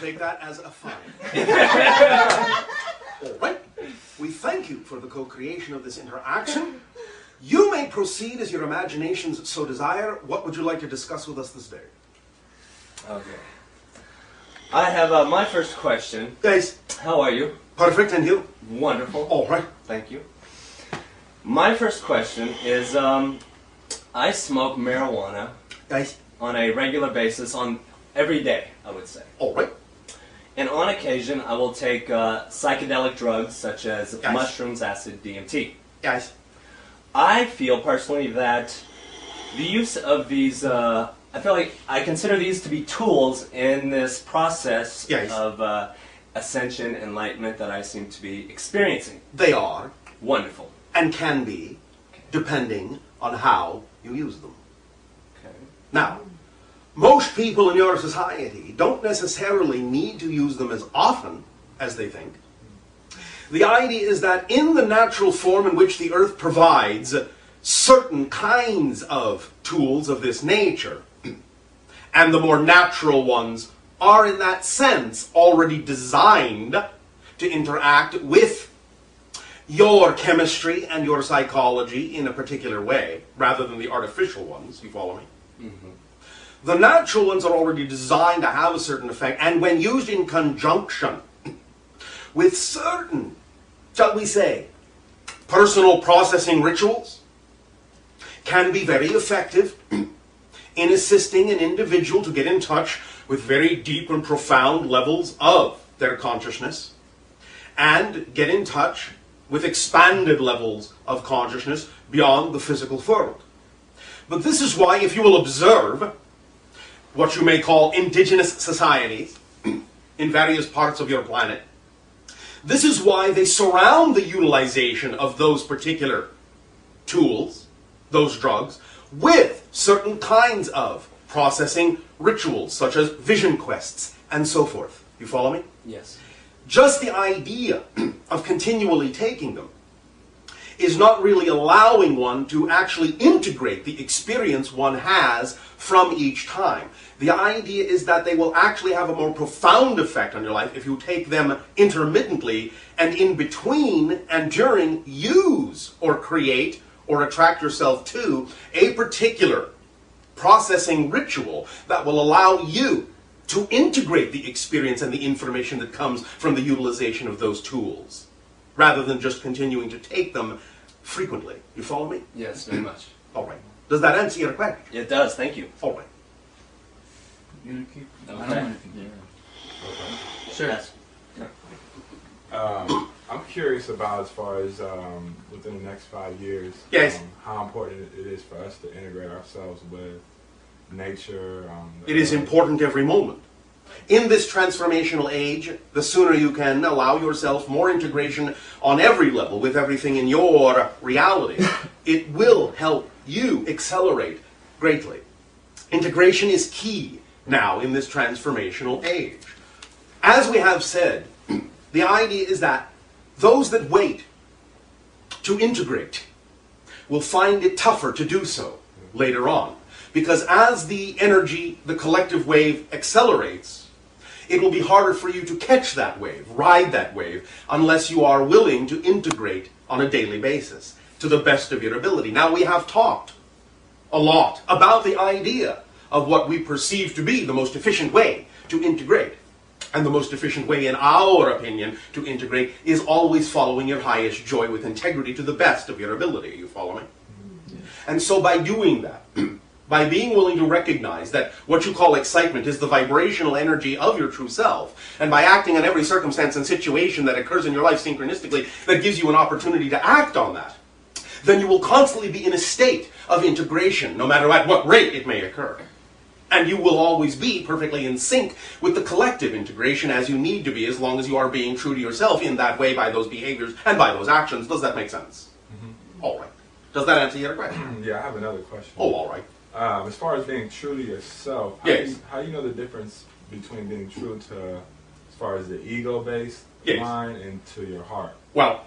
Take that as a fine. All right. We thank you for the co-creation of this interaction. You may proceed as your imaginations so desire. What would you like to discuss with us this day? Okay. I have my first question. Yes. How are you? Perfect, and you? Wonderful. All right. Thank you. My first question is, I smoke marijuana Yes. on a regular basis, on every day, I would say. All right. And on occasion, I will take psychedelic drugs such as Yes. mushrooms, acid, DMT. Yes. I feel personally that the use of these, I feel like I consider these to be tools in this process Yes. of ascension, enlightenment that I seem to be experiencing. They are, Wonderful. and can be, depending on how you use them. Okay. Now, most people in your society don't necessarily need to use them as often as they think. The idea is that in the natural form in which the earth provides certain kinds of tools of this nature, and the more natural ones are in that sense already designed to interact with your chemistry and your psychology in a particular way, rather than the artificial ones, you follow me? Mm-hmm. The natural ones are already designed to have a certain effect, and when used in conjunction with certain, shall we say, personal processing rituals, can be very effective in assisting an individual to get in touch with very deep and profound levels of their consciousness, and get in touch with expanded levels of consciousness beyond the physical world. But this is why, if you will observe what you may call indigenous societies in various parts of your planet, this is why they surround the utilization of those particular tools, those drugs, with certain kinds of processing rituals, such as vision quests and so forth. You follow me? Yes. Just the idea of continually taking them is not really allowing one to actually integrate the experience one has from each time. The idea is that they will actually have a more profound effect on your life if you take them intermittently, and in between and during use or create or attract yourself to a particular processing ritual that will allow you to integrate the experience and the information that comes from the utilization of those tools, rather than just continuing to take them frequently. You follow me? Yes, very much. All right. Does that answer your question? It does, thank you. All right. You gonna keep? Okay. I don't want anything. Yeah. Sure. Yes. I'm curious about, as far as within the next 5 years, Yes. how important it is for us to integrate ourselves with nature. It is important every moment. In this transformational age, the sooner you can allow yourself more integration on every level with everything in your reality, it will help you accelerate greatly. Integration is key now in this transformational age. As we have said, the idea is that those that wait to integrate will find it tougher to do so later on. Because as the energy, the collective wave accelerates, it will be harder for you to catch that wave, ride that wave, unless you are willing to integrate on a daily basis to the best of your ability. Now, we have talked a lot about the idea of what we perceive to be the most efficient way to integrate. And the most efficient way, in our opinion, to integrate is always following your highest joy with integrity to the best of your ability. You follow me? Yeah. And so by doing that, by being willing to recognize that what you call excitement is the vibrational energy of your true self, and by acting on every circumstance and situation that occurs in your life synchronistically that gives you an opportunity to act on that, then you will constantly be in a state of integration, no matter at what rate it may occur. And you will always be perfectly in sync with the collective integration as you need to be, as long as you are being true to yourself in that way, by those behaviors and by those actions. Does that make sense? Mm-hmm. All right. Does that answer your question? Yeah, I have another question. Oh, all right. As far as being true to yourself, Yes. how do you know the difference between being true to, as far as the ego-based Yes. mind, and to your heart? Well,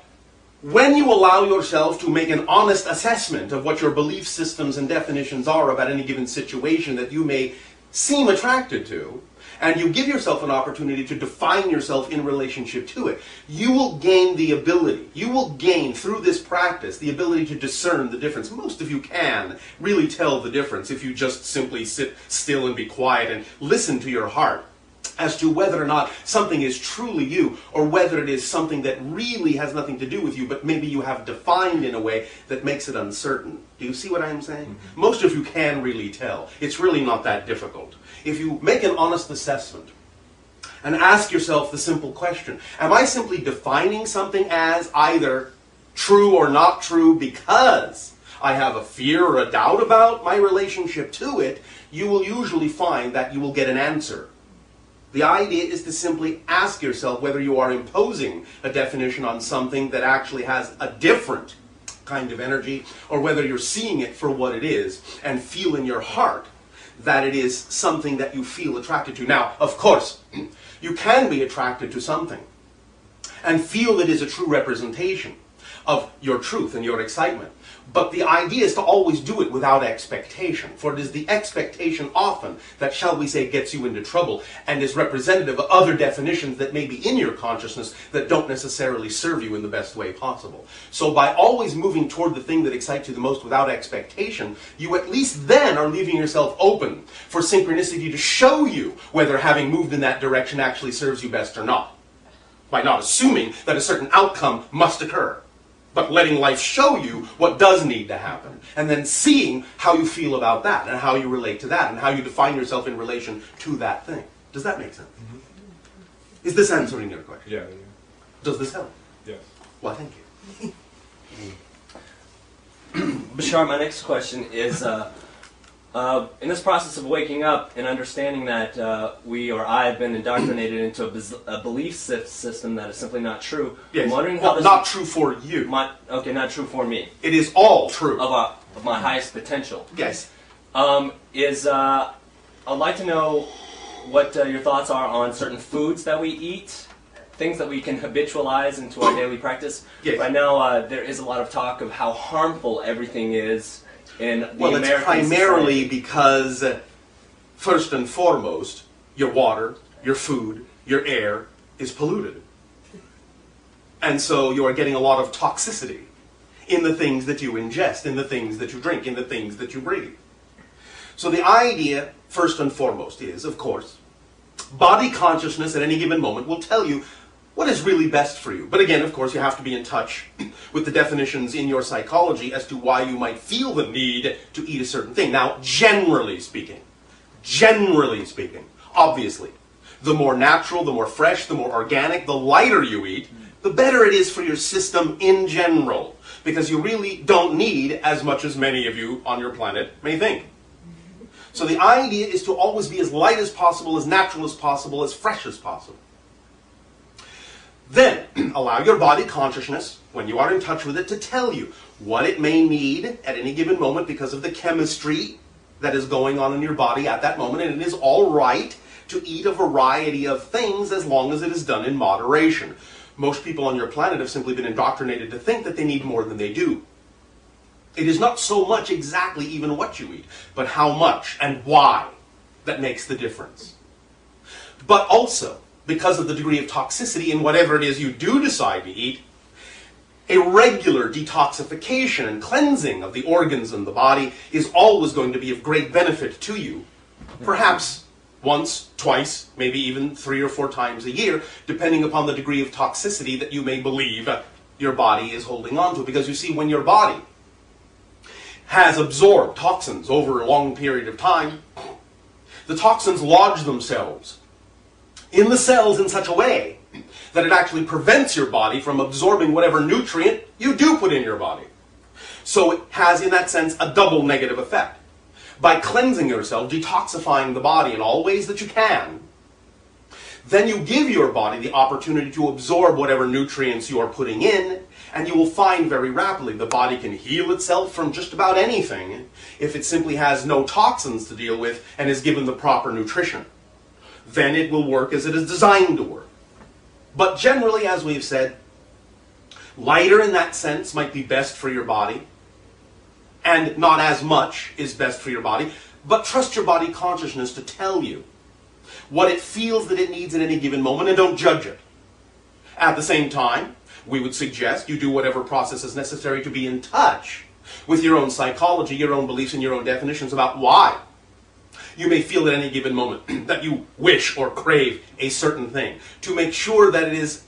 when you allow yourself to make an honest assessment of what your belief systems and definitions are about any given situation that you may seem attracted to, and you give yourself an opportunity to define yourself in relationship to it, you will gain the ability, you will gain through this practice the ability to discern the difference. Most of you can really tell the difference if you just simply sit still and be quiet and listen to your heart as to whether or not something is truly you, or whether it is something that really has nothing to do with you, but maybe you have defined in a way that makes it uncertain. Do you see what I'm saying? Mm-hmm. Most of you can really tell. It's really not that difficult. If you make an honest assessment and ask yourself the simple question, am I simply defining something as either true or not true because I have a fear or a doubt about my relationship to it, you will usually find that you will get an answer. The idea is to simply ask yourself whether you are imposing a definition on something that actually has a different kind of energy, or whether you're seeing it for what it is and feel in your heart that it is something that you feel attracted to. Now, of course, you can be attracted to something and feel it is a true representation of your truth and your excitement. But the idea is to always do it without expectation, for it is the expectation often that, shall we say, gets you into trouble and is representative of other definitions that may be in your consciousness that don't necessarily serve you in the best way possible. So by always moving toward the thing that excites you the most without expectation, you at least then are leaving yourself open for synchronicity to show you whether having moved in that direction actually serves you best or not, by not assuming that a certain outcome must occur, but letting life show you what does need to happen, and then seeing how you feel about that, and how you relate to that, and how you define yourself in relation to that thing. Does that make sense? Mm-hmm. Is this answering your question? Yeah. Does this help? Yes. Well, thank you. Bashar, my next question is, in this process of waking up and understanding that I have been indoctrinated into a belief system that is simply not true, yes. I'm wondering well, how this... not true for you. Okay, not true for me. It is all true. Of my highest potential. Yes. I'd like to know what your thoughts are on certain foods that we eat, things that we can habitualize into our daily practice. Yes. Right now, there is a lot of talk of how harmful everything is in the American it's primarily society. because, first and foremost, your water, your food, your air is polluted. And so you are getting a lot of toxicity in the things that you ingest, in the things that you drink, in the things that you breathe. So the idea, first and foremost, is, of course, body consciousness at any given moment will tell you what is really best for you. But again, of course, you have to be in touch with the definitions in your psychology as to why you might feel the need to eat a certain thing. Now, generally speaking, obviously, the more natural, the more fresh, the more organic, the lighter you eat, the better it is for your system in general. Because you really don't need as much as many of you on your planet may think. So the idea is to always be as light as possible, as natural as possible, as fresh as possible. Then, allow your body consciousness, when you are in touch with it, to tell you what it may need at any given moment because of the chemistry that is going on in your body at that moment. And it is all right to eat a variety of things as long as it is done in moderation. Most people on your planet have simply been indoctrinated to think that they need more than they do. It is not so much exactly even what you eat, but how much and why that makes the difference. But also, because of the degree of toxicity in whatever it is you do decide to eat, a regular detoxification and cleansing of the organs and the body is always going to be of great benefit to you. Perhaps once, twice, maybe even 3 or 4 times a year, depending upon the degree of toxicity that you may believe your body is holding on to. Because you see, when your body has absorbed toxins over a long period of time, the toxins lodge themselves in the cells in such a way that it actually prevents your body from absorbing whatever nutrient you do put in your body. So it has, in that sense, a double negative effect. By cleansing yourself, detoxifying the body in all ways that you can, then you give your body the opportunity to absorb whatever nutrients you are putting in, and you will find very rapidly the body can heal itself from just about anything if it simply has no toxins to deal with and is given the proper nutrition. Then it will work as it is designed to work. But generally, as we've said, lighter in that sense might be best for your body, and not as much is best for your body, but trust your body consciousness to tell you what it feels that it needs at any given moment, and don't judge it. At the same time, we would suggest you do whatever process is necessary to be in touch with your own psychology, your own beliefs, and your own definitions about why you may feel at any given moment that you wish or crave a certain thing, to make sure that it is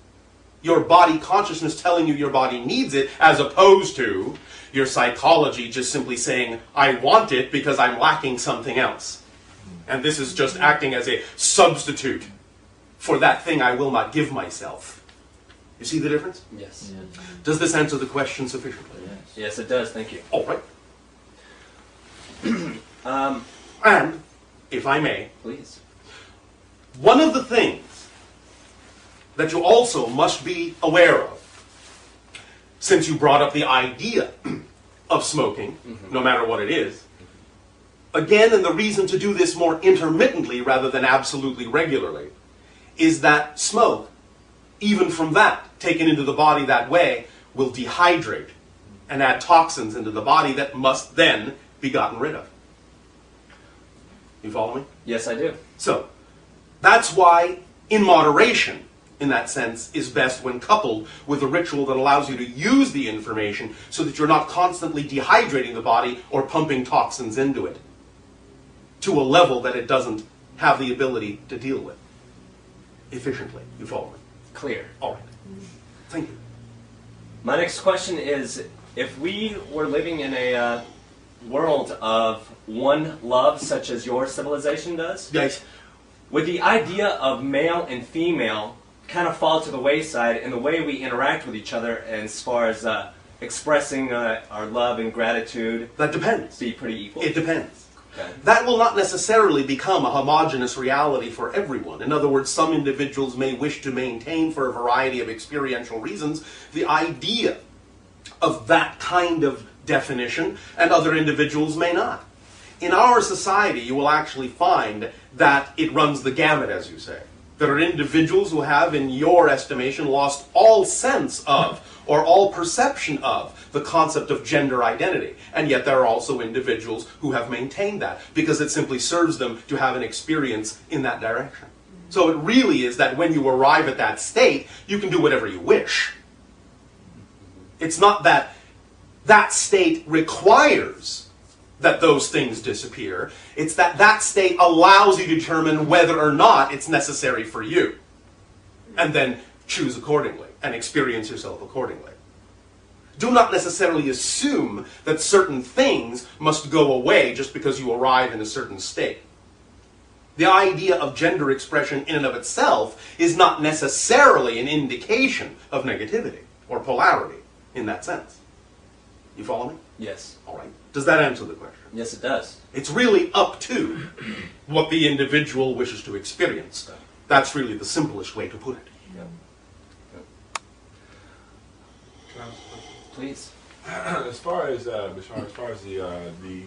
your body consciousness telling you your body needs it, as opposed to your psychology just simply saying, I want it because I'm lacking something else. And this is just acting as a substitute for that thing I will not give myself. You see the difference? Yes. Yes. Does this answer the question sufficiently? Yes. Yes, it does. Thank you. All right. And, if I may, Please. one of the things that you also must be aware of, since you brought up the idea of smoking, no matter what it is, again, and the reason to do this more intermittently rather than absolutely regularly, is that smoke, even from that, taken into the body that way, will dehydrate and add toxins into the body that must then be gotten rid of. You follow me? Yes, I do. So, that's why, in moderation, in that sense, is best when coupled with a ritual that allows you to use the information so that you're not constantly dehydrating the body or pumping toxins into it to a level that it doesn't have the ability to deal with efficiently. You follow me? Clear. All right. Thank you. My next question is, if we were living in a world of one love, such as your civilization does, Guys, would the idea of male and female kind of fall to the wayside in the way we interact with each other as far as expressing our love and gratitude that depends. be pretty equal? It depends. Okay. That will not necessarily become a homogeneous reality for everyone. In other words, some individuals may wish to maintain, for a variety of experiential reasons, the idea of that kind of definition, and other individuals may not. In our society, you will actually find that it runs the gamut, as you say. There are individuals who have, in your estimation, lost all sense of, or all perception of, the concept of gender identity. And yet there are also individuals who have maintained that, because it simply serves them to have an experience in that direction. So it really is that when you arrive at that state, you can do whatever you wish. It's not that that state requires that those things disappear. It's that that state allows you to determine whether or not it's necessary for you. And then choose accordingly and experience yourself accordingly. Do not necessarily assume that certain things must go away just because you arrive in a certain state. The idea of gender expression in and of itself is not necessarily an indication of negativity or polarity in that sense. You follow me? Yes. All right. Does that answer the question? Yes, it does. It's really up to what the individual wishes to experience. That's really the simplest way to put it. Yep. Can I ask a question? Please. As far as Bashar, as far as the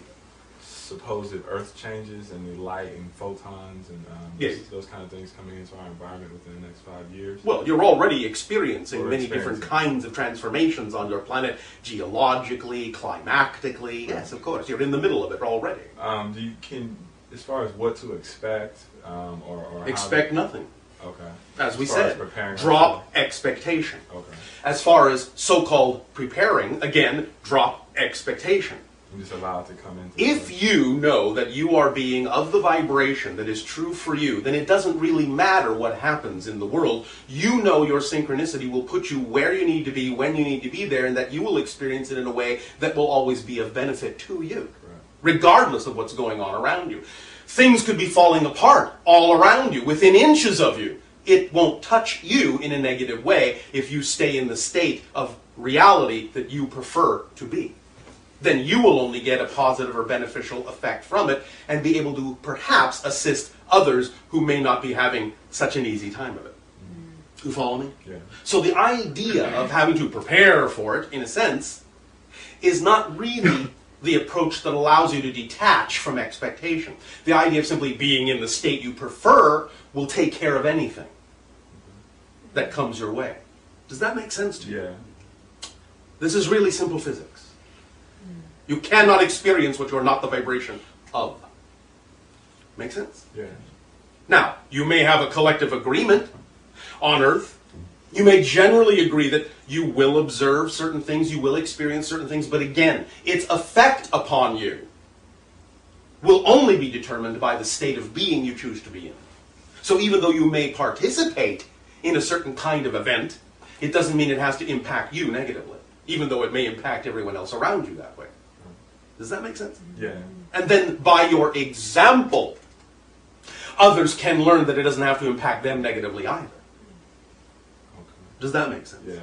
supposed earth changes and the light and photons and Yes. those kind of things coming into our environment within the next 5 years. Well, you're already experiencing We're many experiencing. different kinds of transformations on your planet, geologically, climactically. Yes, of course. You're in the middle of it already. As far as what to expect, or how Expect nothing. okay. As we far as said, preparing drop expectation. Okay. As far as so-called preparing, again, drop expectation. And just allow it to come into. If you know that you are being of the vibration that is true for you, then it doesn't really matter what happens in the world. You know your synchronicity will put you where you need to be, when you need to be there, and that you will experience it in a way that will always be of benefit to you, regardless of what's going on around you. Things could be falling apart all around you, within inches of you. It won't touch you in a negative way if you stay in the state of reality that you prefer to be. Then you will only get a positive or beneficial effect from it and be able to perhaps assist others who may not be having such an easy time of it. You follow me? Yeah. So the idea of having to prepare for it, in a sense, is not really the approach that allows you to detach from expectation. The idea of simply being in the state you prefer will take care of anything that comes your way. Does that make sense to you? Yeah. This is really simple physics. You cannot experience what you are not the vibration of. Make sense? Yeah. Now, you may have a collective agreement on Earth. You may generally agree that you will observe certain things, you will experience certain things, but again, its effect upon you will only be determined by the state of being you choose to be in. So even though you may participate in a certain kind of event, it doesn't mean it has to impact you negatively, even though it may impact everyone else around you that way. Does that make sense? Yeah. And then by your example, others can learn that it doesn't have to impact them negatively either. Okay. Does that make sense? Yeah.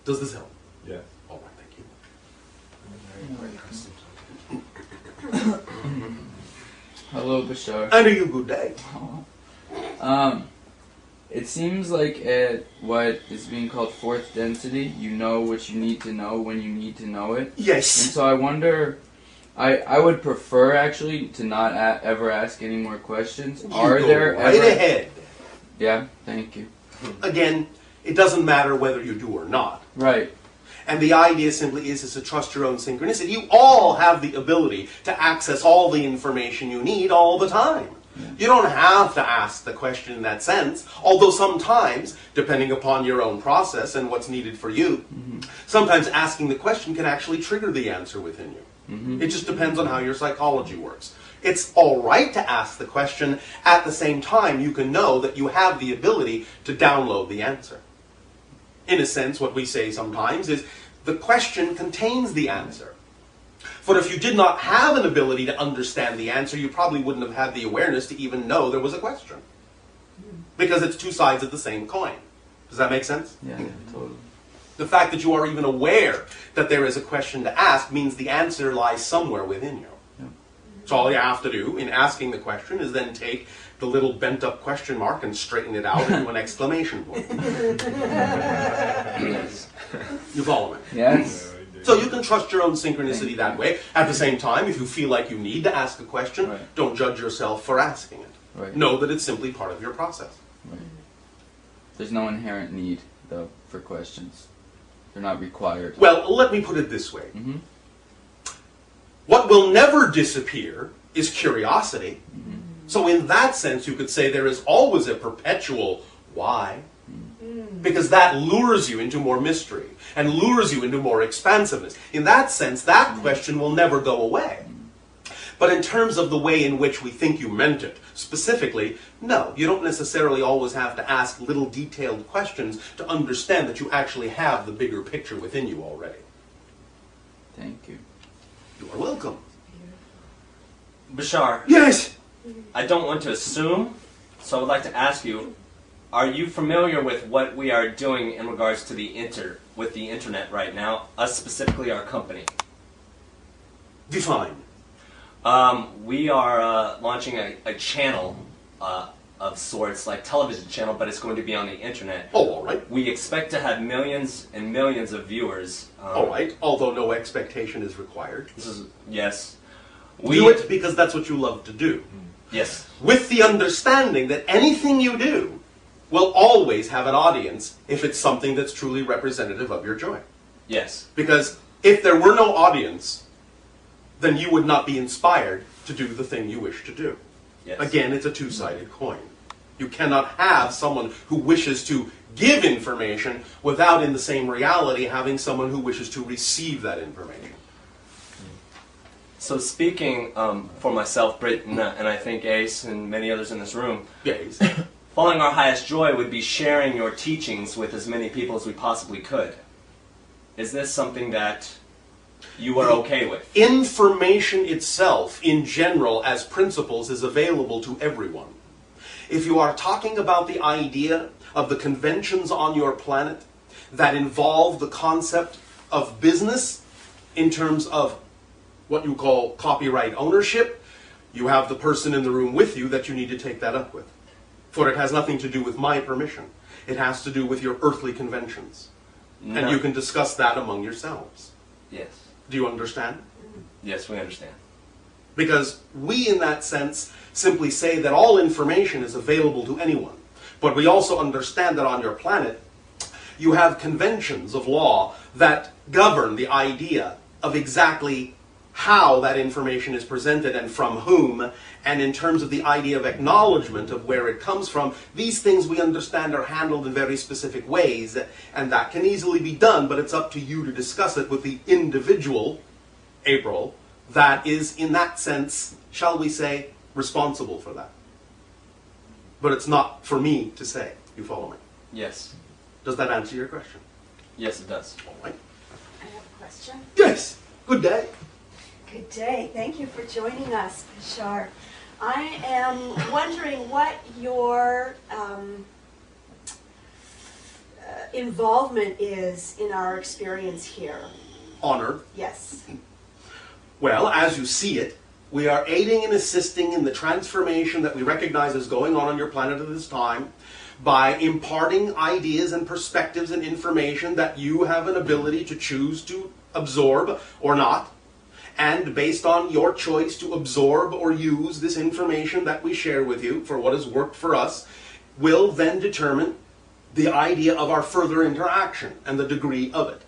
Does this help? Yes. All right, thank you. Hello, Bashar. And a good day. It seems like at what is being called fourth density, you know what you need to know when you need to know it. Yes. And so I wonder, I would prefer actually to not ever ask any more questions. You Are go there right ever? ahead. Yeah, thank you. Again, it doesn't matter whether you do or not. Right. And the idea simply is to trust your own synchronicity. You all have the ability to access all the information you need all the time. You don't have to ask the question in that sense, although sometimes, depending upon your own process and what's needed for you, sometimes asking the question can actually trigger the answer within you. It just depends on how your psychology works. It's all right to ask the question. At the same time, you can know that you have the ability to download the answer. In a sense, what we say sometimes is the question contains the answer. For if you did not have an ability to understand the answer, you probably wouldn't have had the awareness to even know there was a question. Because it's two sides of the same coin. Does that make sense? Yeah, totally. The fact that you are even aware that there is a question to ask means the answer lies somewhere within you. Yeah. So all you have to do in asking the question is then take the little bent up question mark and straighten it out into an exclamation point. Yes. You follow me? Yes. So you can trust your own synchronicity that way. At the same time, if you feel like you need to ask a question, Right. don't judge yourself for asking it. Right. Know that it's simply part of your process. Right. There's no inherent need, though, for questions. They're not required. Well, let me put it this way. Mm-hmm. What will never disappear is curiosity. So in that sense, you could say there is always a perpetual why. Because that lures you into more mystery and lures you into more expansiveness. In that sense, that question will never go away. But in terms of the way in which we think you meant it, specifically, no, you don't necessarily always have to ask little detailed questions to understand that you actually have the bigger picture within you already. Thank you. You are welcome. Bashar, Yes! I don't want to assume, so I would like to ask you, are you familiar with what we are doing in regards to the internet right now, us specifically our company? Define. We are launching a channel of sorts, like television channel, but it's going to be on the internet. Oh, all right. We expect to have millions and millions of viewers. All right, although no expectation is required. This is, yes. Do it because that's what you love to do. Yes. With the understanding that anything you do will always have an audience if it's something that's truly representative of your joy. Yes. Because if there were no audience, then you would not be inspired to do the thing you wish to do. Yes. Again, it's a two-sided coin. You cannot have someone who wishes to give information without, in the same reality, having someone who wishes to receive that information. So speaking for myself, Britton, and I think Ace and many others in this room, Yes. following our highest joy would be sharing your teachings with as many people as we possibly could. Is this something that you are okay with? Information itself, in general, as principles, is available to everyone. If you are talking about the idea of the conventions on your planet that involve the concept of business in terms of what you call copyright ownership, you have the person in the room with you that you need to take that up with. For it has nothing to do with my permission. It has to do with your earthly conventions. No. And you can discuss that among yourselves. Yes. Do you understand? Yes, we understand. Because we, in that sense, simply say that all information is available to anyone. But we also understand that on your planet, you have conventions of law that govern the idea of exactly how that information is presented and from whom, and in terms of the idea of acknowledgement of where it comes from, these things we understand are handled in very specific ways, and that can easily be done, but it's up to you to discuss it with the individual, April, that is, in that sense, shall we say, responsible for that. But it's not for me to say. You follow me? Yes. Does that answer your question? Yes, it does. All right. I have a question. Yes. Good day. Good day. Thank you for joining us, Bashar. I am wondering what your involvement is in our experience here. Honored. Yes. Well, as you see it, we are aiding and assisting in the transformation that we recognize is going on your planet at this time by imparting ideas and perspectives and information that you have an ability to choose to absorb or not. And based on your choice to absorb or use this information that we share with you for what has worked for us, will then determine the idea of our further interaction and the degree of it.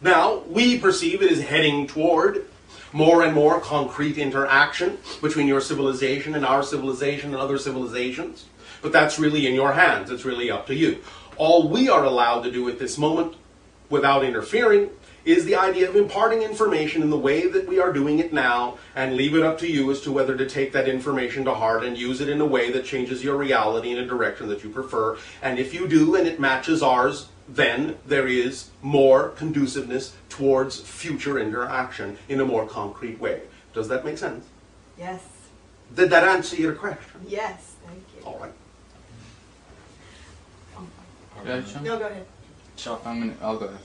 Now, we perceive it as heading toward more and more concrete interaction between your civilization and our civilization and other civilizations. But that's really in your hands. It's really up to you. All we are allowed to do at this moment, without interfering, is the idea of imparting information in the way that we are doing it now, and leave it up to you as to whether to take that information to heart and use it in a way that changes your reality in a direction that you prefer. And if you do and it matches ours, then there is more conduciveness towards future interaction in a more concrete way. Does that make sense? Yes. Did that answer your question? Yes. Thank you. All right. Gotcha. No, go ahead. Sean. I'll go ahead.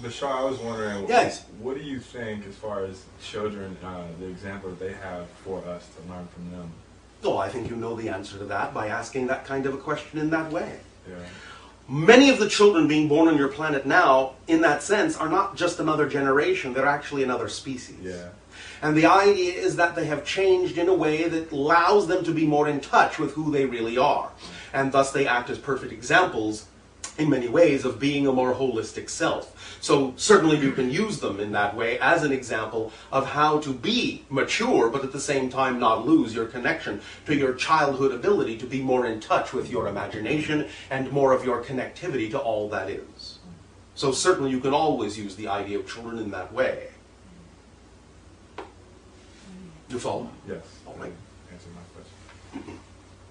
Bashar, I was wondering, Yes. what do you think as far as children, the example that they have for us to learn from them? Oh, I think you know the answer to that by asking that kind of a question in that way. Yeah. Many of the children being born on your planet now, in that sense, are not just another generation, they're actually another species. Yeah. And the idea is that they have changed in a way that allows them to be more in touch with who they really are. And thus they act as perfect examples, in many ways, of being a more holistic self. So certainly you can use them in that way as an example of how to be mature, but at the same time not lose your connection to your childhood ability to be more in touch with your imagination and more of your connectivity to all that is. So certainly you can always use the idea of children in that way. You follow? Yes. All right. Answer my question.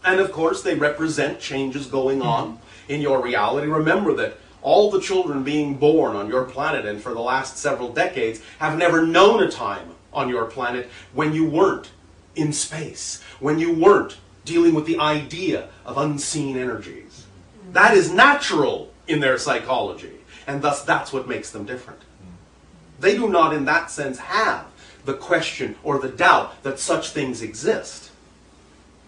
And of course they represent changes going on in your reality. Remember that all the children being born on your planet and for the last several decades have never known a time on your planet when you weren't in space, when you weren't dealing with the idea of unseen energies. That is natural in their psychology, and thus that's what makes them different. They do not in that sense have the question or the doubt that such things exist.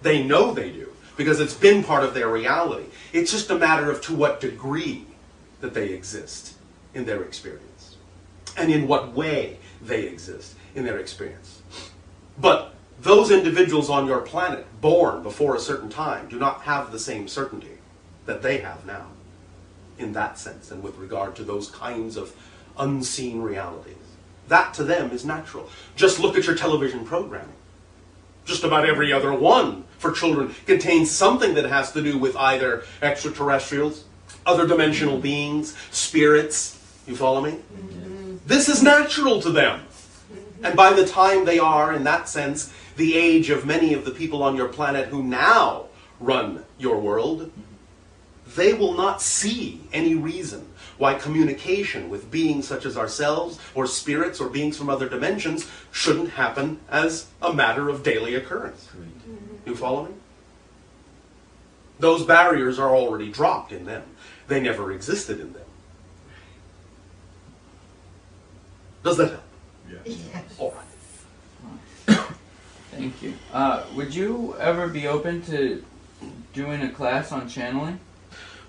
They know they do, because it's been part of their reality. It's just a matter of to what degree that they exist in their experience, and in what way they exist in their experience. But those individuals on your planet, born before a certain time, do not have the same certainty that they have now, in that sense, and with regard to those kinds of unseen realities. That to them is natural. Just look at your television programming. Just about every other one for children contains something that has to do with either extraterrestrials, other dimensional beings, spirits. You follow me? Mm-hmm. This is natural to them. And by the time they are, in that sense, the age of many of the people on your planet who now run your world, they will not see any reason why communication with beings such as ourselves, or spirits, or beings from other dimensions shouldn't happen as a matter of daily occurrence. You follow me? Those barriers are already dropped in them. They never existed in them. Does that help? Yeah. Yes. All right. Thank you. Would you ever be open to doing a class on channeling?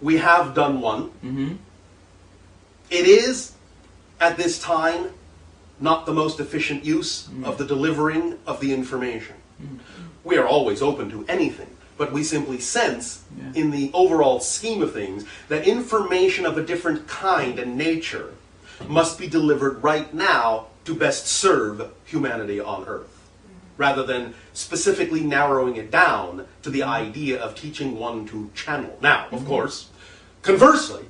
We have done one. Mm-hmm. It is, at this time, not the most efficient use of the delivering of the information. We are always open to anything, but we simply sense, in the overall scheme of things, that information of a different kind and nature must be delivered right now to best serve humanity on Earth, rather than specifically narrowing it down to the idea of teaching one to channel. Now, of course, conversely,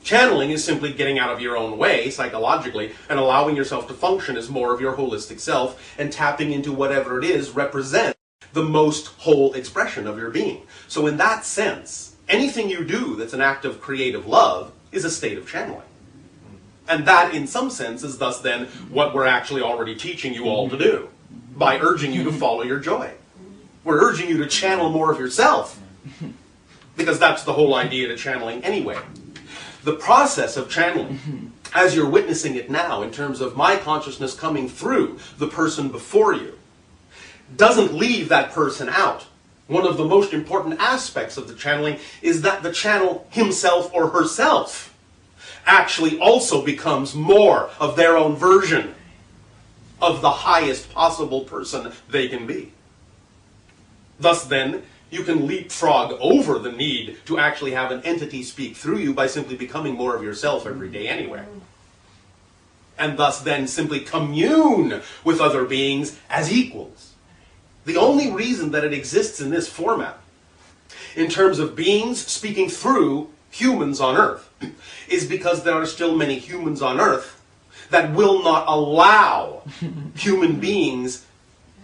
channeling is simply getting out of your own way psychologically and allowing yourself to function as more of your holistic self and tapping into whatever it is represents the most whole expression of your being. So in that sense, anything you do that's an act of creative love is a state of channeling. And that, in some sense, is thus then what we're actually already teaching you all to do by urging you to follow your joy. We're urging you to channel more of yourself, because that's the whole idea to channeling anyway. The process of channeling, as you're witnessing it now in terms of my consciousness coming through the person before you, doesn't leave that person out. One of the most important aspects of the channeling is that the channel himself or herself actually also becomes more of their own version of the highest possible person they can be. Thus then, you can leapfrog over the need to actually have an entity speak through you by simply becoming more of yourself every day anyway. And thus then simply commune with other beings as equals. The only reason that it exists in this format, in terms of beings speaking through humans on Earth, is because there are still many humans on Earth that will not allow human beings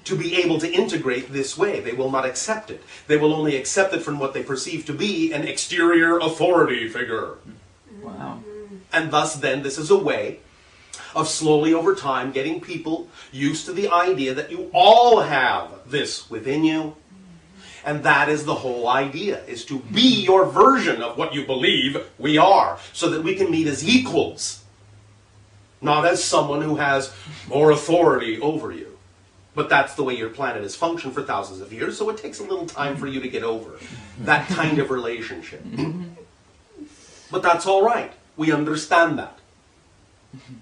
to be able to integrate this way. They will not accept it. They will only accept it from what they perceive to be an exterior authority figure. Wow. And thus then this is a way of slowly over time getting people used to the idea that you all have this within you. And that is the whole idea, is to be your version of what you believe we are, so that we can meet as equals, not as someone who has more authority over you. But that's the way your planet has functioned for thousands of years, so it takes a little time for you to get over that kind of relationship. But that's all right. We understand that.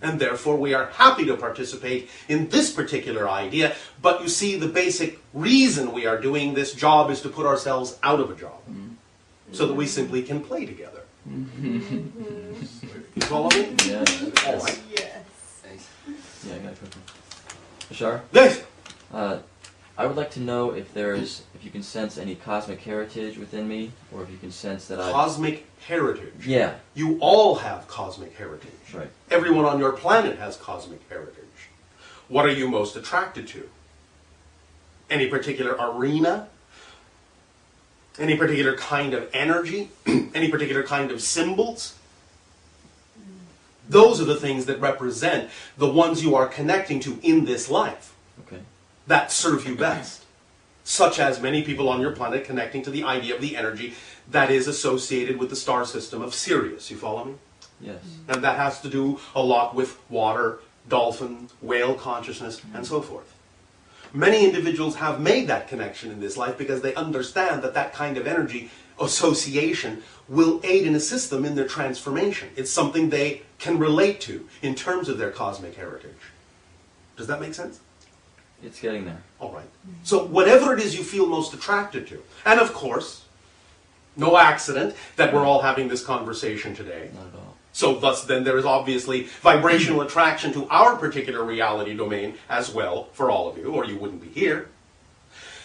And therefore we are happy to participate in this particular idea. But you see, the basic reason we are doing this job is to put ourselves out of a job, so that we simply can play together. You follow me? Yeah. All right. Yes. Yeah, I got a quick one. Bashar? Yes. I would like to know if you can sense any cosmic heritage within me, or if you can sense that Cosmic heritage. Yeah. You all have cosmic heritage. Right. Everyone on your planet has cosmic heritage. What are you most attracted to? Any particular arena? Any particular kind of energy? Any particular kind of symbols? Those are the things that represent the ones you are connecting to in this life. Okay. That serve you best. Such as many people on your planet connecting to the idea of the energy that is associated with the star system of Sirius. You follow me? Yes. And that has to do a lot with water, dolphin, whale consciousness, and so forth. Many individuals have made that connection in this life because they understand that that kind of energy association will aid and assist them in their transformation. It's something they can relate to in terms of their cosmic heritage. Does that make sense? It's getting there. All right. So whatever it is you feel most attracted to, and of course, no accident that we're all having this conversation today. Not at all. So thus then there is obviously vibrational attraction to our particular reality domain as well for all of you, or you wouldn't be here.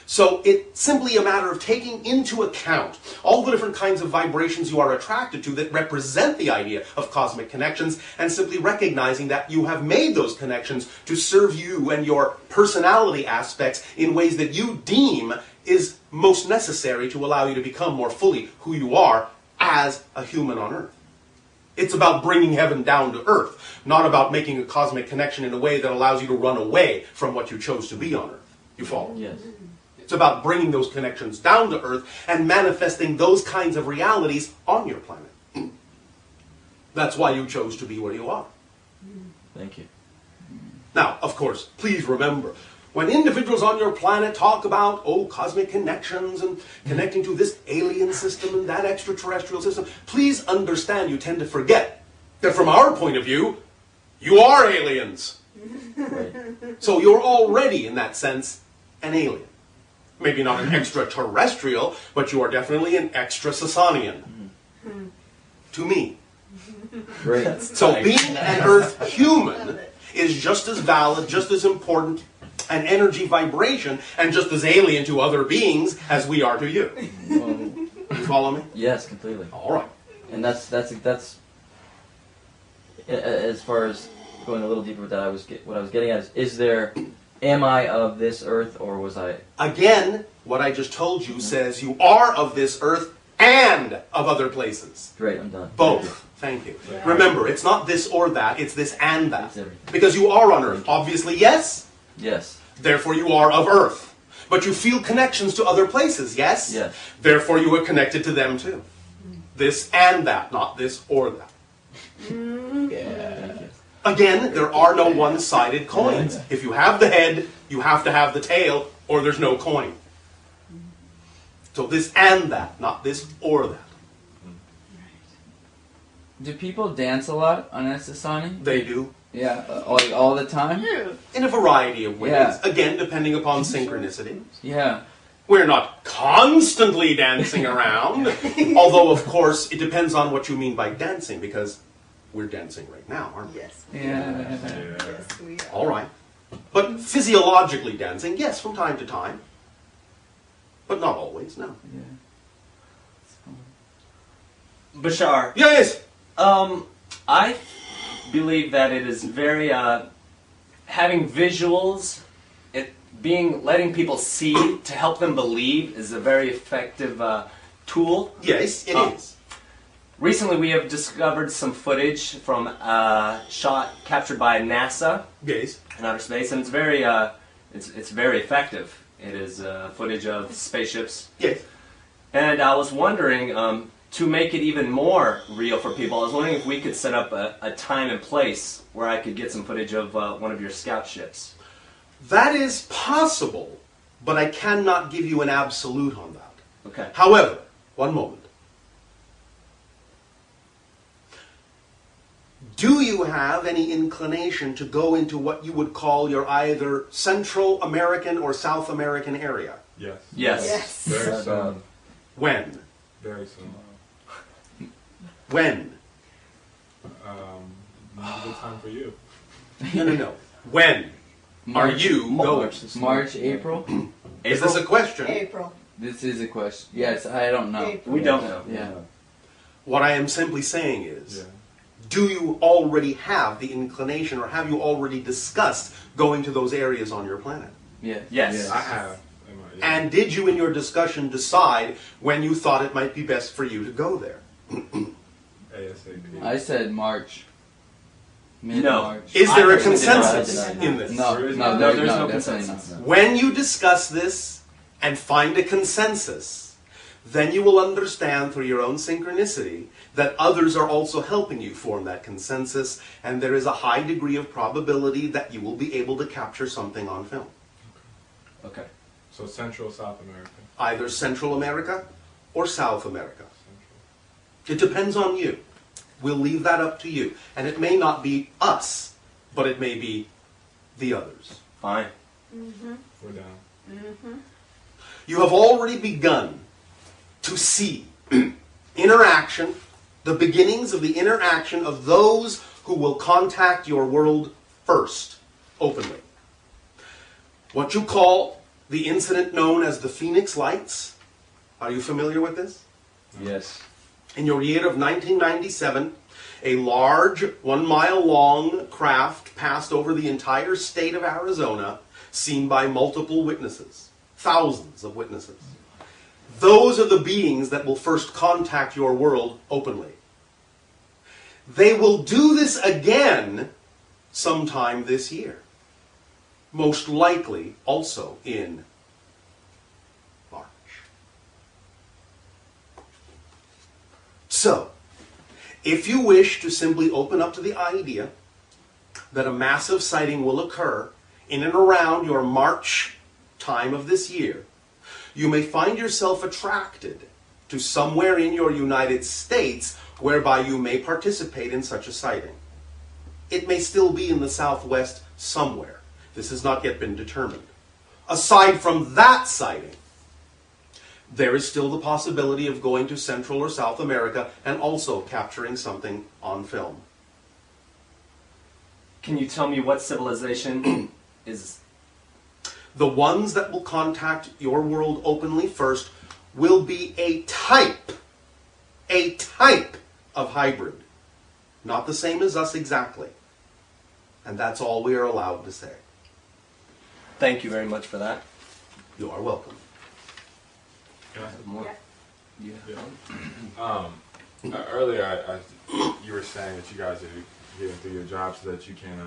So it's simply a matter of taking into account all the different kinds of vibrations you are attracted to that represent the idea of cosmic connections, and simply recognizing that you have made those connections to serve you and your personality aspects in ways that you deem is most necessary to allow you to become more fully who you are as a human on Earth. It's about bringing heaven down to earth, not about making a cosmic connection in a way that allows you to run away from what you chose to be on Earth. You follow? Yes. It's about bringing those connections down to earth and manifesting those kinds of realities on your planet. That's why you chose to be where you are. Thank you. Now, of course, please remember, when individuals on your planet talk about, cosmic connections and connecting to this alien system and that extraterrestrial system, please understand you tend to forget that from our point of view, you are aliens. Right. So you're already, in that sense, an alien. Maybe not an extraterrestrial, but you are definitely an extra-Sasanian. To me. Great. So being an Earth human is just as valid, just as important, an energy vibration, and just as alien to other beings as we are to you. Well, You follow me? yes, completely. All right. And that's as far as going a little deeper with that. What I was getting at is there? Am I of this earth, or was I? Again, what I just told you says you are of this earth and of other places. Great, I'm done. Both. Thank you. Yeah. Remember, it's not this or that, it's this and that. It's everything. Because you are on earth. Obviously, yes. Yes. Therefore, you are of earth. But you feel connections to other places, yes? Yes. Therefore, you are connected to them too. This and that, not this or that. Yeah. Again, there are no one-sided coins. If you have the head, you have to have the tail, or there's no coin. So this and that, not this or that. Do people dance a lot on SSonic? They do. Yeah, all the time? In a variety of ways. Yeah. Again, depending upon synchronicity. Yeah. We're not constantly dancing around. Although, of course, it depends on what you mean by dancing, because we're dancing right now, aren't we? Yes. Yeah. Yes, we are. All right. But physiologically dancing, yes, from time to time. But not always, no. Yeah. Bashar, Yes! I believe that it is very having visuals, letting people see to help them believe is a very effective tool. Yes, it is. Recently, we have discovered some footage from a shot captured by NASA Yes. in outer space, and it's very effective. It is footage of spaceships, Yes. and I was wondering, to make it even more real for people, I was wondering if we could set up a time and place where I could get some footage of one of your scout ships. That is possible, but I cannot give you an absolute on that. Okay. However, one moment. Do you have any inclination to go into what you would call your either Central American or South American area? Yes. Yes. Yes. Very soon. When? Very soon. When? Now's a good time for you. No. When are you going? March, April? Is this a question? April. This is a question. Yes, I don't know. April. We don't know. Yeah. What I am simply saying is, Yeah. do you already have the inclination, or have you already discussed going to those areas on your planet? Yeah. Yes. I have. And did you, in your discussion, decide when you thought it might be best for you to go there? ASAP. I said March. Mid-March. Is there a I personally did not. consensus I did in this? No, There is no, no- there's no definitely consensus. not. When you discuss this and find a consensus, then you will understand through your own synchronicity that others are also helping you form that consensus, and there is a high degree of probability that you will be able to capture something on film. Okay. So Central, South America. Either Central America or South America. Central. It depends on you. We'll leave that up to you. And it may not be us, but it may be the others. Fine. We're down. You have already begun to see interaction, the beginnings of the interaction of those who will contact your world first, openly. What you call the incident known as the Phoenix Lights. Are you familiar with this? Yes. In your year of 1997, a large, 1-mile-long craft passed over the entire state of Arizona, seen by multiple witnesses, thousands of witnesses. Those are the beings that will first contact your world openly. They will do this again sometime this year. Most likely also in March. So, if you wish to simply open up to the idea that a massive sighting will occur in and around your March time of this year, you may find yourself attracted to somewhere in your United States whereby you may participate in such a sighting. It may still be in the Southwest somewhere. This has not yet been determined. Aside from that sighting, there is still the possibility of going to Central or South America and also capturing something on film. Can you tell me what civilization is? The ones that will contact your world openly first will be a type of hybrid. Not the same as us exactly. And that's all we are allowed to say. Thank you very much for that. You are welcome. Can I- More? Yeah. Earlier, you were saying that you guys are getting through your job so that you can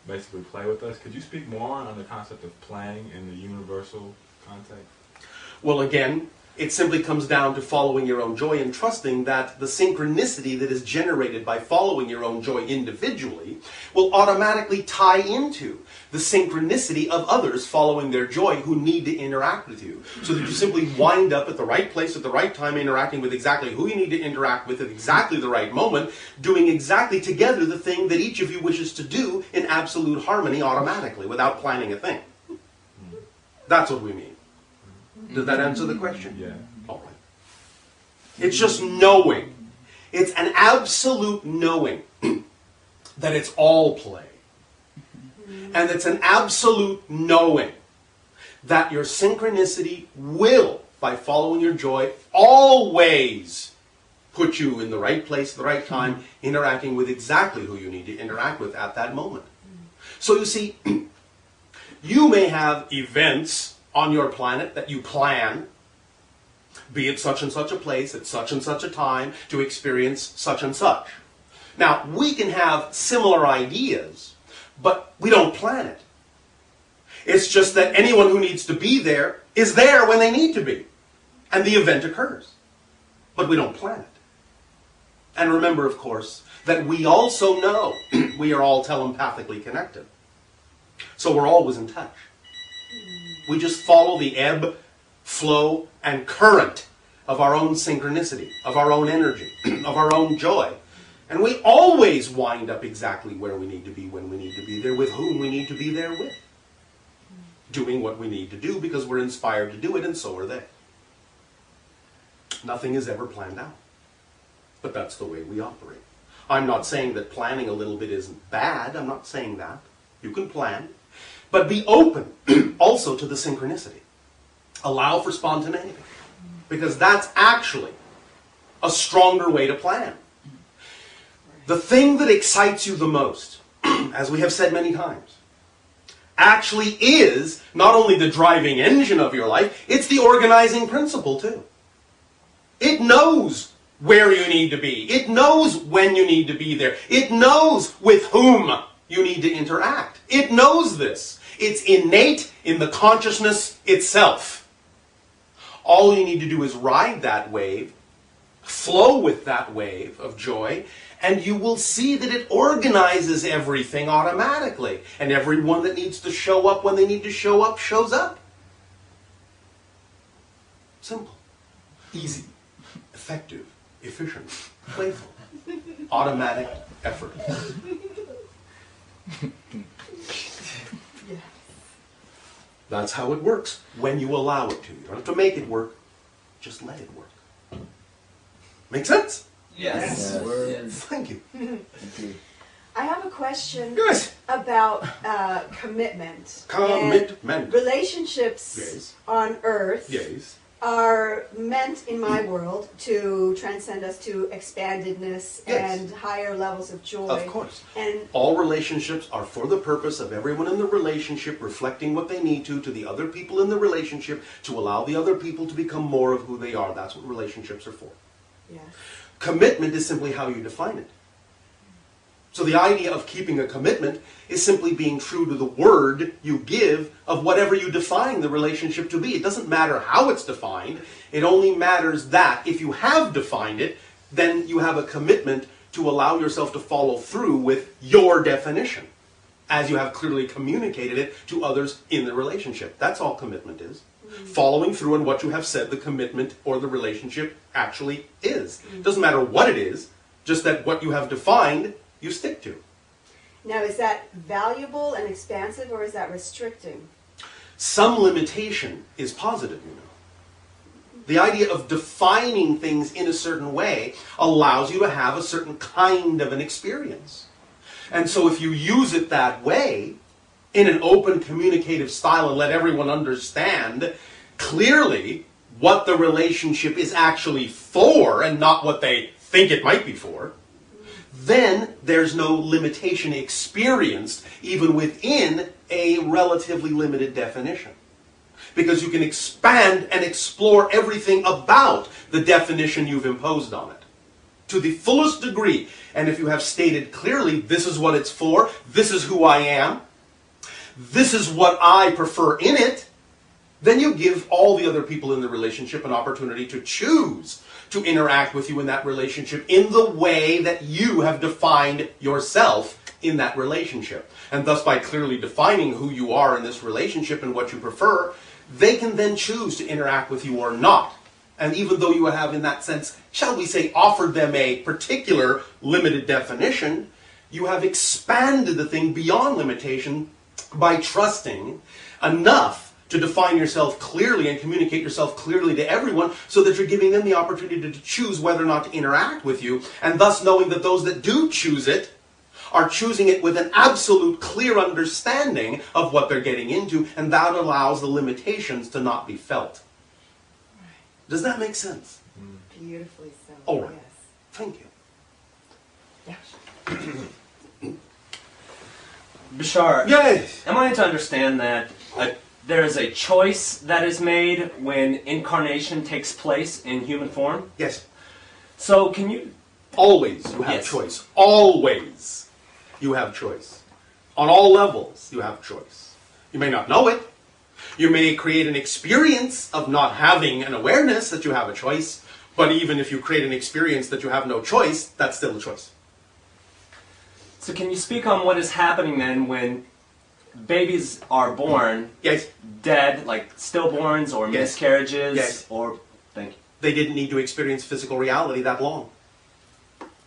basically play with us. Could you speak more on the concept of playing in the universal context? Well, again, it simply comes down to following your own joy and trusting that the synchronicity that is generated by following your own joy individually will automatically tie into the synchronicity of others following their joy who need to interact with you. So that you simply wind up at the right place at the right time, interacting with exactly who you need to interact with at exactly the right moment, doing exactly together the thing that each of you wishes to do in absolute harmony automatically without planning a thing. That's what we mean. Does that answer the question? Yeah. All right. It's just knowing. It's an absolute knowing that it's all play. And it's an absolute knowing that your synchronicity will, by following your joy, always put you in the right place, the right time, interacting with exactly who you need to interact with at that moment. So you see, you may have events on your planet that you plan, be it such and such a place at such and such a time to experience such and such. Now, we can have similar ideas, but we don't plan it. It's just that anyone who needs to be there is there when they need to be, and the event occurs. But we don't plan it. And remember, of course, that we also know we are all telepathically connected. So we're always in touch. We just follow the ebb, flow, and current of our own synchronicity, of our own energy, of our own joy. And we always wind up exactly where we need to be, when we need to be there, with whom we need to be there with. Doing what we need to do because we're inspired to do it, and so are they. Nothing is ever planned out. But that's the way we operate. I'm not saying that planning a little bit isn't bad. I'm not saying that. You can plan. But be open also to the synchronicity. Allow for spontaneity. Because that's actually a stronger way to plan. The thing that excites you the most, as we have said many times, actually is not only the driving engine of your life, it's the organizing principle too. It knows where you need to be. It knows when you need to be there. It knows with whom you need to interact. It knows this. It's innate in the consciousness itself. All you need to do is ride that wave, flow with that wave of joy, and you will see that it organizes everything automatically. And everyone that needs to show up when they need to show up, shows up. Simple. Easy. Effective. Efficient. Playful. Automatic effort. That's how it works when you allow it to. You don't have to make it work. Just let it work. Make sense? Yes. Yes. Thank you. I have a question Yes. about commitment. Commitment. And relationships Yes. on Earth Yes. are meant, in my world, to transcend us to expandedness Yes. and higher levels of joy. Of course. And All relationships are for the purpose of everyone in the relationship reflecting what they need to the other people in the relationship to allow the other people to become more of who they are. That's what relationships are for. yes. Commitment is simply how you define it. So the idea of keeping a commitment is simply being true to the word you give of whatever you define the relationship to be. It doesn't matter how it's defined. It only matters that if you have defined it, then you have a commitment to allow yourself to follow through with your definition, as you have clearly communicated it to others in the relationship. That's all commitment is. Following through on what you have said the commitment or the relationship actually is. It doesn't matter what it is, just that what you have defined, you stick to. Now, is that valuable and expansive, or is that restricting? Some limitation is positive, you know. The idea of defining things in a certain way allows you to have a certain kind of an experience. And so if you use it that way, in an open communicative style, and let everyone understand clearly what the relationship is actually for and not what they think it might be for, then there's no limitation experienced even within a relatively limited definition. Because you can expand and explore everything about the definition you've imposed on it to the fullest degree. And if you have stated clearly, this is what it's for, this is who I am, this is what I prefer in it, then you give all the other people in the relationship an opportunity to choose to interact with you in that relationship in the way that you have defined yourself in that relationship. And thus, by clearly defining who you are in this relationship and what you prefer, they can then choose to interact with you or not. And even though you have, in that sense, shall we say, offered them a particular limited definition, you have expanded the thing beyond limitation by trusting enough to define yourself clearly and communicate yourself clearly to everyone so that you're giving them the opportunity to choose whether or not to interact with you, and thus knowing that those that do choose it are choosing it with an absolute clear understanding of what they're getting into, and that allows the limitations to not be felt. Does that make sense? Beautifully so. All right. Yes. Thank you. Bashar, Yes. am I to understand that there is a choice that is made when incarnation takes place in human form? Yes. So can you... Always you have Yes. choice. Always you have choice. On all levels you have choice. You may not know it. You may create an experience of not having an awareness that you have a choice, but even if you create an experience that you have no choice, that's still a choice. So can you speak on what is happening then when babies are born Yes. dead, like stillborns or Yes. miscarriages, Yes. or... Thank you. They didn't need to experience physical reality that long.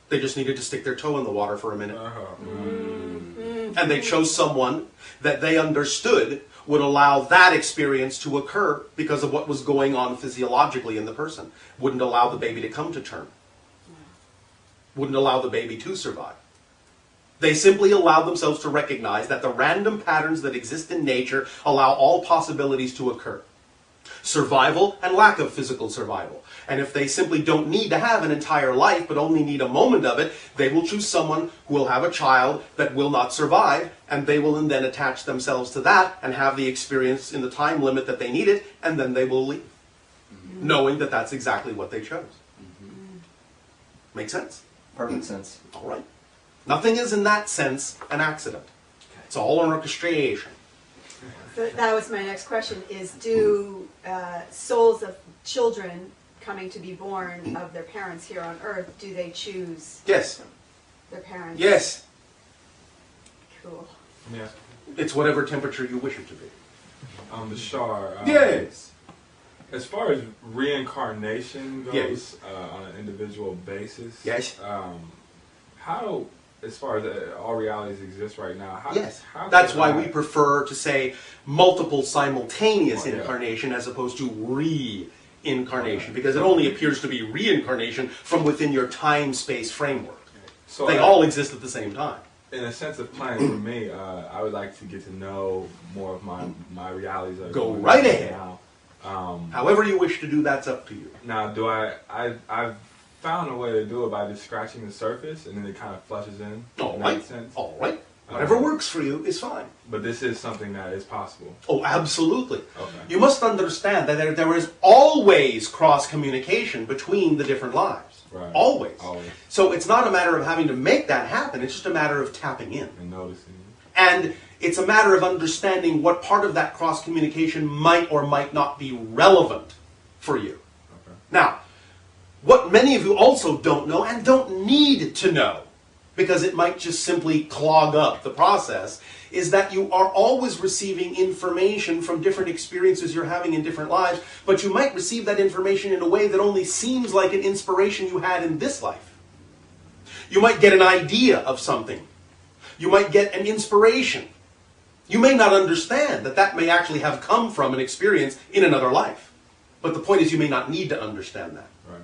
They just needed to stick their toe in the water for a minute. And they chose someone that they understood would allow that experience to occur because of what was going on physiologically in the person. Wouldn't allow the baby to come to term. Wouldn't allow the baby to survive. They simply allowed themselves to recognize that the random patterns that exist in nature allow all possibilities to occur. Survival and lack of physical survival. And if they simply don't need to have an entire life, but only need a moment of it, they will choose someone who will have a child that will not survive, and they will then attach themselves to that and have the experience in the time limit that they need it, and then they will leave, knowing that that's exactly what they chose. Make sense? Perfect sense. All right. Nothing is, in that sense, an accident. It's all an orchestration. So that was my next question, is do souls of children coming to be born of their parents here on earth, do they choose Yes. their parents? Yes. Cool. Yeah. It's whatever temperature you wish it to be. Bashar. Yes. As far as reincarnation goes, Yes. On an individual basis, Yes. How, as far as all realities exist right now, how, Yes. how That's can why I- we prefer to say multiple simultaneous Oh, yeah. incarnation as opposed to reincarnation, because it only appears to be reincarnation from within your time-space framework. So They all exist at the same time. in a sense of planning for me, I would like to get to know more of my realities. That are Go going right on ahead. Now. However you wish to do, that's up to you. Now, do I've found a way to do it by just scratching the surface, and then it kind of flushes in. All in right. that sense. All right. Whatever works for you is fine. But this is something that is possible. Oh, absolutely. Okay. You must understand that there is always cross-communication between the different lives. Right. Always. Always. So it's not a matter of having to make that happen. It's just a matter of tapping in. And noticing. And it's a matter of understanding what part of that cross-communication might or might not be relevant for you. Okay. Now, what many of you also don't know and don't need to know, because it might just simply clog up the process, is that you are always receiving information from different experiences you're having in different lives, but you might receive that information in a way that only seems like an inspiration you had in this life. You might get an idea of something. You might get an inspiration. You may not understand that that may actually have come from an experience in another life. But the point is, you may not need to understand that. Right.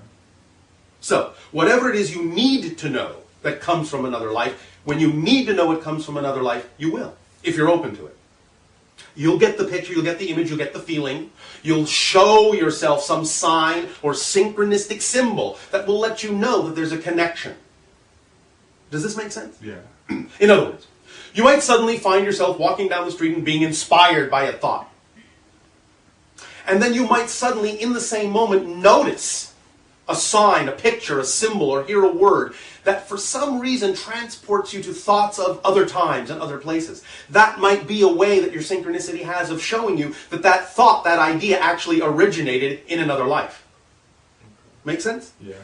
So, whatever it is you need to know that comes from another life. When you need to know it comes from another life, you will, if you're open to it. You'll get the picture, you'll get the image, you'll get the feeling. You'll show yourself some sign or synchronistic symbol that will let you know that there's a connection. Does this make sense? Yeah. In other words, you might suddenly find yourself walking down the street and being inspired by a thought. And then you might suddenly, in the same moment, notice a sign, a picture, a symbol, or hear a word that for some reason transports you to thoughts of other times and other places. That might be a way that your synchronicity has of showing you that that thought, that idea actually originated in another life. Make sense? Yeah.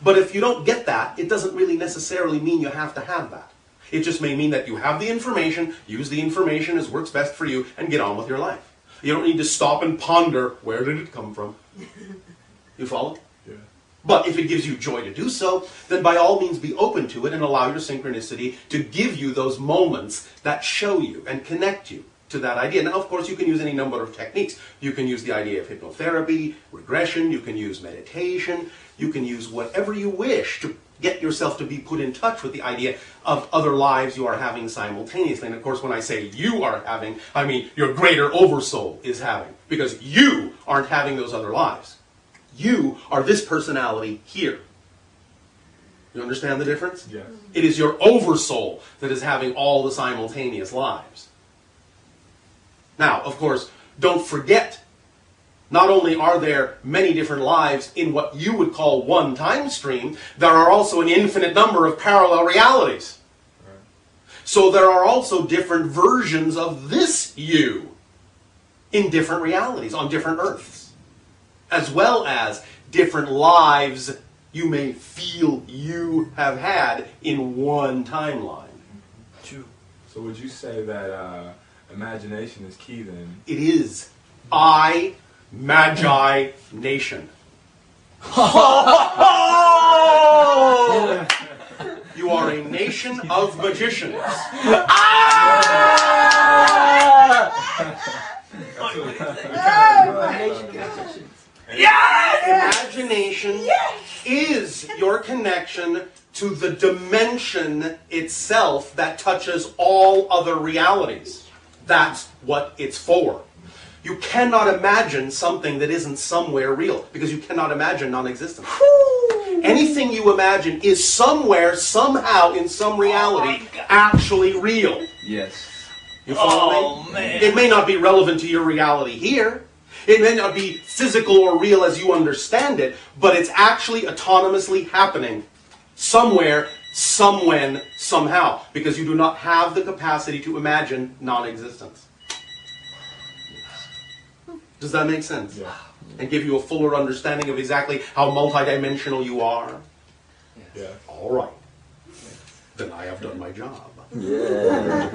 But if you don't get that, it doesn't really necessarily mean you have to have that. It just may mean that you have the information, use the information as works best for you, and get on with your life. You don't need to stop and ponder, where did it come from? You follow? Yeah. But if it gives you joy to do so, then by all means be open to it and allow your synchronicity to give you those moments that show you and connect you to that idea. Now, of course, you can use any number of techniques. You can use the idea of hypnotherapy, regression, you can use meditation, you can use whatever you wish to get yourself to be put in touch with the idea of other lives you are having simultaneously. And of course, when I say you are having, I mean your greater oversoul is having, because you aren't having those other lives. You are this personality here. You understand the difference? Yes. It is your oversoul that is having all the simultaneous lives. Now, of course, don't forget, not only are there many different lives in what you would call one time stream, there are also an infinite number of parallel realities. Right. So there are also different versions of this you in different realities, on different earths, as well as different lives you may feel you have had in one timeline. True. So would you say that imagination is key then? It is Magi Nation. You are a nation of magicians. Imagination is your connection to the dimension itself that touches all other realities. That's what it's for. You cannot imagine something that isn't somewhere real, because you cannot imagine non-existence. Anything you imagine is somewhere, somehow, in some reality, actually real. Yes. You follow me? Man. It may not be relevant to your reality here. It may not be physical or real as you understand it, but it's actually autonomously happening somewhere, somewhen, somehow, because you do not have the capacity to imagine non-existence. Does that make sense? Yeah. And give you a fuller understanding of exactly how multidimensional you are? Yeah. All right. Then I have done my job. Yeah.